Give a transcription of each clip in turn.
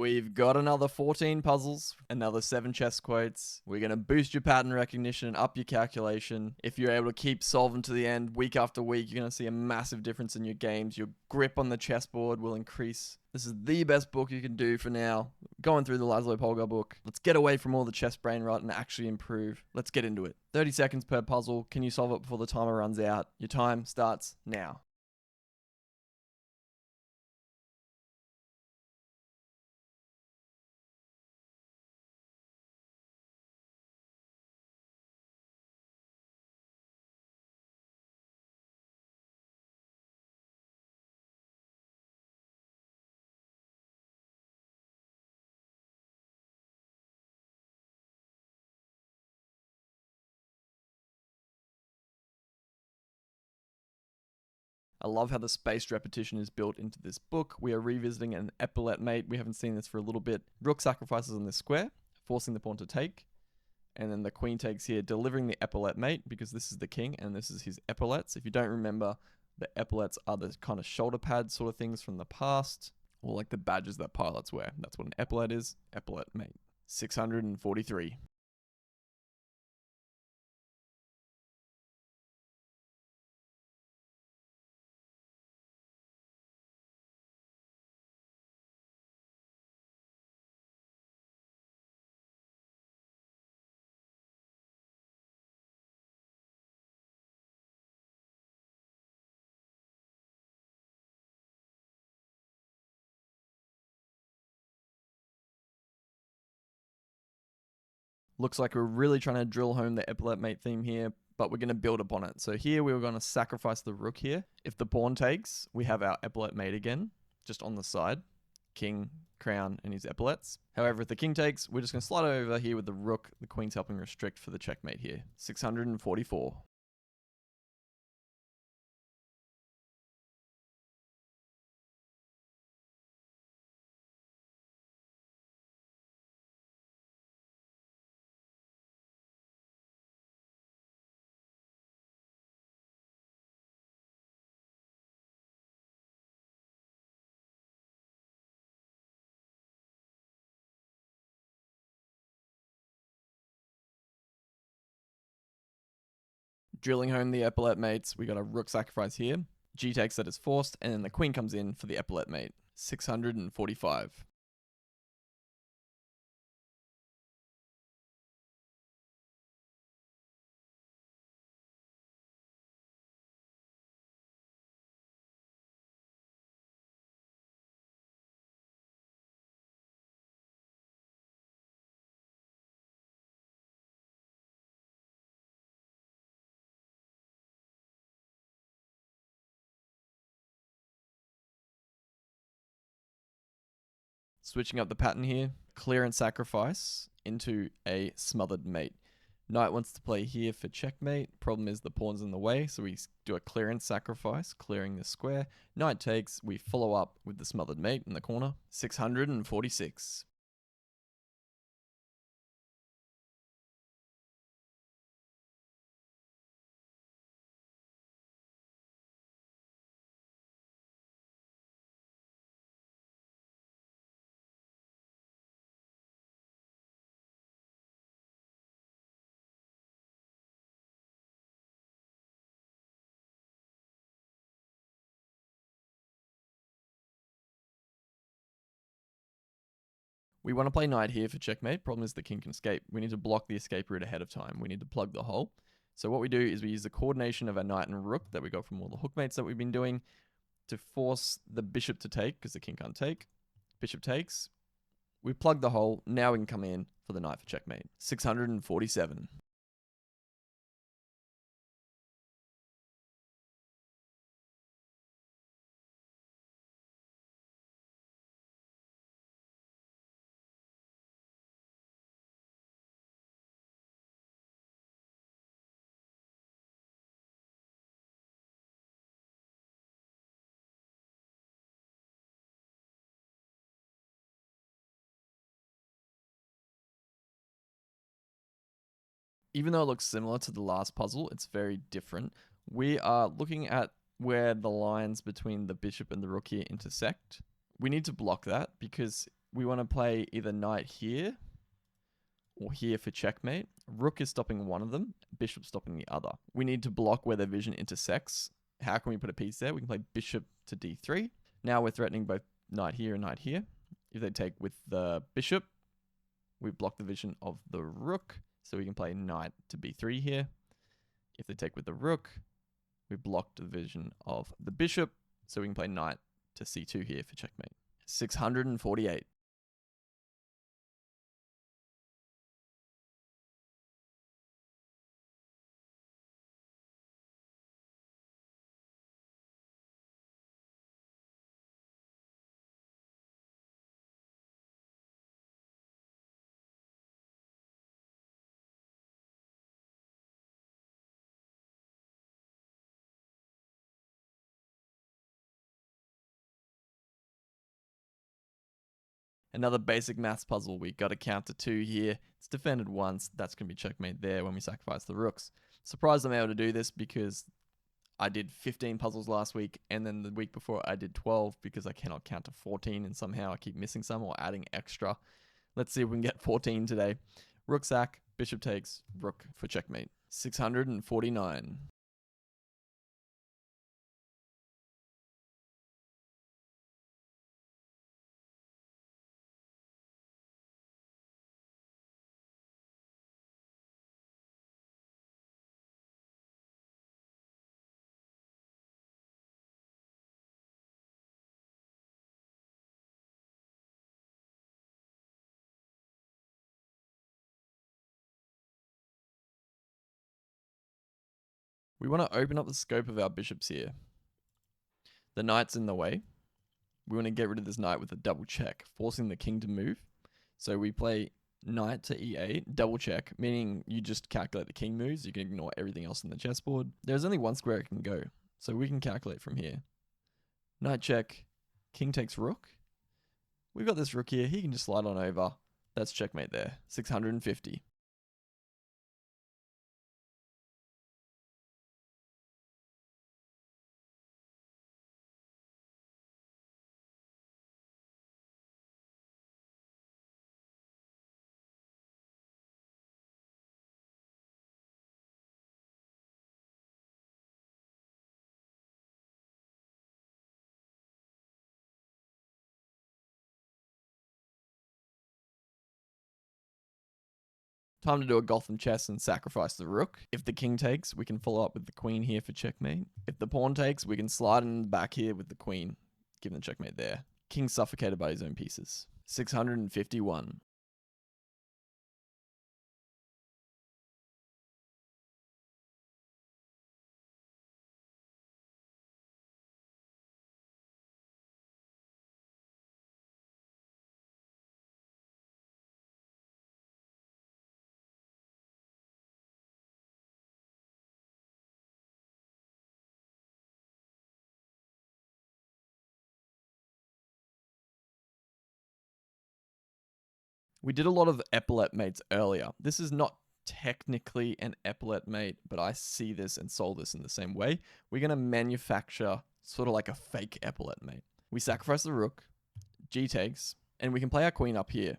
We've got another 14 puzzles, another 7 chess quotes. We're going to boost your pattern recognition and up your calculation. If you're able to keep solving to the end week after week, you're going to see a massive difference in your games. Your grip on the chessboard will increase. This is the best book you can do for now. Going through the Laszlo Polgar book. Let's get away from all the chess brain rot and actually improve. Let's get into it. 30 seconds per puzzle. Can you solve it before the timer runs out? Your time starts now. I love how the spaced repetition is built into this book. We are revisiting an epaulette mate. We haven't seen this for a little bit. Rook sacrifices on this square, forcing the pawn to take. And then the queen takes here, delivering the epaulette mate, because this is the king and this is his epaulettes. If you don't remember, the epaulettes are the kind of shoulder pad sort of things from the past, or like the badges that pilots wear. That's what an epaulette is. Epaulette mate. 643. Looks like we're really trying to drill home the epaulette mate theme here, but we're going to build upon it. So here we were going to sacrifice the rook here. If the pawn takes, we have our epaulette mate again, just on the side. King, crown, and his epaulettes. However, if the king takes, we're just going to slide over here with the rook. The queen's helping restrict for the checkmate here. 644. Drilling home the epaulette mates, we got a rook sacrifice here. G takes, that is forced, and then the queen comes in for the epaulette mate. 645. Switching up the pattern here, clearance sacrifice into a smothered mate. Knight wants to play here for checkmate. Problem is the pawn's in the way, so we do a clearance sacrifice, clearing the square. Knight takes, we follow up with the smothered mate in the corner. 646. We want to play knight here for checkmate. Problem is the king can escape. We need to block the escape route ahead of time. We need to plug the hole. So what we do is we use the coordination of our knight and rook that we got from all the hookmates that we've been doing to force the bishop to take, because the king can't take. Bishop takes. We plug the hole. Now we can come in for the knight for checkmate. 647. Even though it looks similar to the last puzzle, it's very different. We are looking at where the lines between the bishop and the rook here intersect. We need to block that because we want to play either knight here or here for checkmate. Rook is stopping one of them, bishop stopping the other. We need to block where their vision intersects. How can we put a piece there? We can play bishop to d3. Now we're threatening both knight here and knight here. If they take with the bishop, we block the vision of the rook, so we can play knight to b3 here. If they take with the rook, we block the vision of the bishop, so we can play knight to c2 here for checkmate. 648. Another basic maths puzzle. We got to count to 2 here. It's defended once. That's going to be checkmate there when we sacrifice the rooks. Surprised I'm able to do this because I did 15 puzzles last week, and then the week before I did 12 because I cannot count to 14, and somehow I keep missing some or adding extra. Let's see if we can get 14 today. Rook sack, bishop takes, rook for checkmate. 649. We want to open up the scope of our bishops here. The knight's in the way. We want to get rid of this knight with a double check, forcing the king to move. So we play knight to e8, double check, meaning you just calculate the king moves. You can ignore everything else on the chessboard. There's only one square it can go, so we can calculate from here. Knight check, king takes rook. We've got this rook here. He can just slide on over. That's checkmate there. 650. Time to do a Gotham chess and sacrifice the rook. If the king takes, we can follow up with the queen here for checkmate. If the pawn takes, we can slide in the back here with the queen, giving the checkmate there. King suffocated by his own pieces. 651. We did a lot of epaulette mates earlier. This is not technically an epaulette mate, but I see this and solve this in the same way. We're going to manufacture sort of like a fake epaulette mate. We sacrifice the rook, g takes, and we can play our queen up here.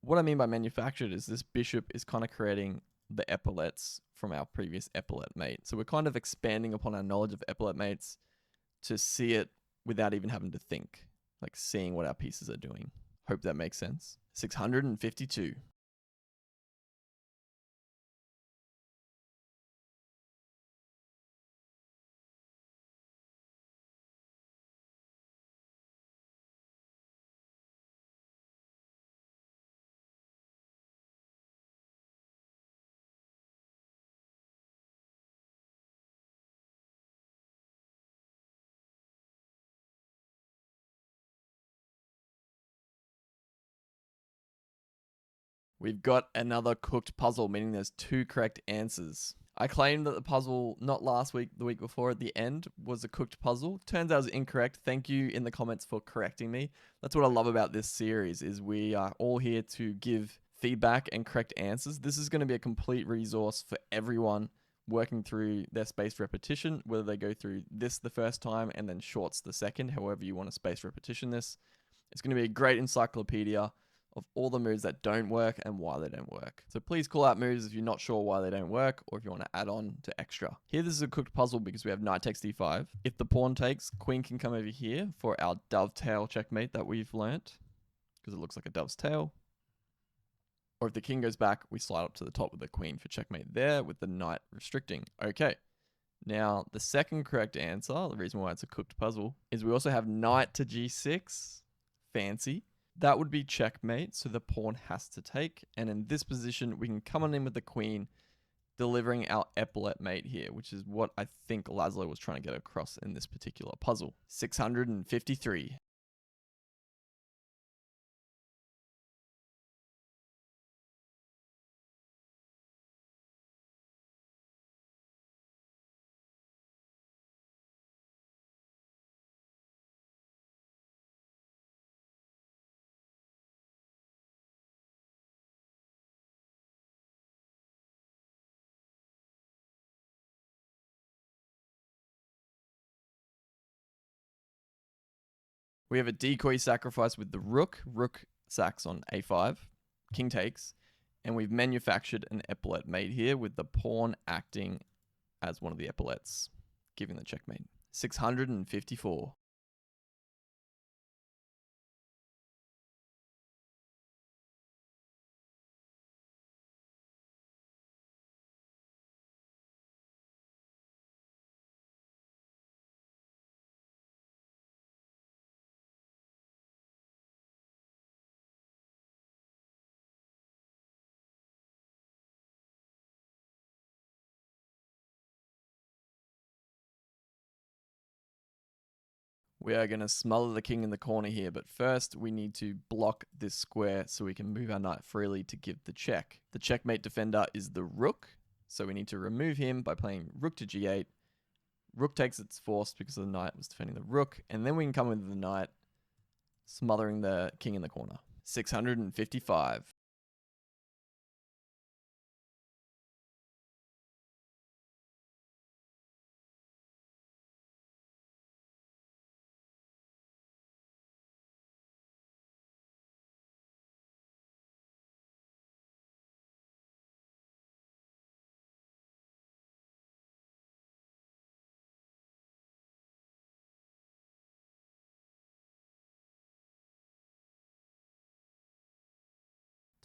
What I mean by manufactured is this bishop is kind of creating the epaulettes from our previous epaulette mate. So we're kind of expanding upon our knowledge of epaulette mates to see it without even having to think, like seeing what our pieces are doing. Hope that makes sense. 652. We've got another cooked puzzle, meaning there's 2 correct answers. I claimed that the puzzle, not last week, the week before at the end, was a cooked puzzle. Turns out it was incorrect. Thank you in the comments for correcting me. That's what I love about this series, is we are all here to give feedback and correct answers. This is going to be a complete resource for everyone working through their spaced repetition, whether they go through this the first time and then shorts the second, however you want to space repetition this. It's going to be a great encyclopedia of all the moves that don't work and why they don't work. So please call out moves if you're not sure why they don't work or if you want to add on to extra. Here, this is a cooked puzzle because we have knight takes d5. If the pawn takes, queen can come over here for our dovetail checkmate that we've learnt because it looks like a dove's tail. Or if the king goes back, we slide up to the top with the queen for checkmate there with the knight restricting. Okay. Now, the second correct answer, the reason why it's a cooked puzzle, is we also have knight to g6. Fancy. That would be checkmate, so the pawn has to take. And in this position, we can come on in with the queen, delivering our epaulet mate here, which is what I think Laszlo was trying to get across in this particular puzzle. 653. We have a decoy sacrifice with the rook. Rook sacks on a5. King takes. And we've manufactured an epaulet mate here with the pawn acting as one of the epaulets, giving the checkmate. 654. We are going to smother the king in the corner here, but first we need to block this square so we can move our knight freely to give the check. The checkmate defender is the rook, so we need to remove him by playing rook to g8. Rook takes its force because the knight was defending the rook, and then we can come with the knight, smothering the king in the corner. 655.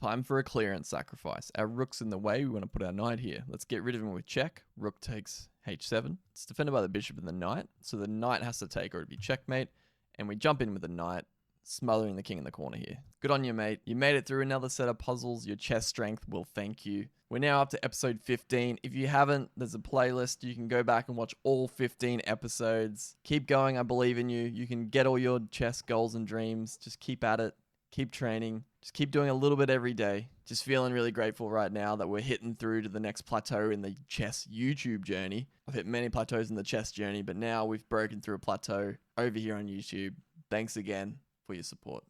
Time for a clearance sacrifice. Our rook's in the way. We want to put our knight here. Let's get rid of him with check. Rook takes h7. It's defended by the bishop and the knight. So the knight has to take or it'd be checkmate. And we jump in with the knight, smothering the king in the corner here. Good on you, mate. You made it through another set of puzzles. Your chess strength will thank you. We're now up to episode 15. If you haven't, there's a playlist. You can go back and watch all 15 episodes. Keep going. I believe in you. You can get all your chess goals and dreams. Just keep at it. Keep training. Just keep doing a little bit every day. Just feeling really grateful right now that we're hitting through to the next plateau in the chess YouTube journey. I've hit many plateaus in the chess journey, but now we've broken through a plateau over here on YouTube. Thanks again for your support.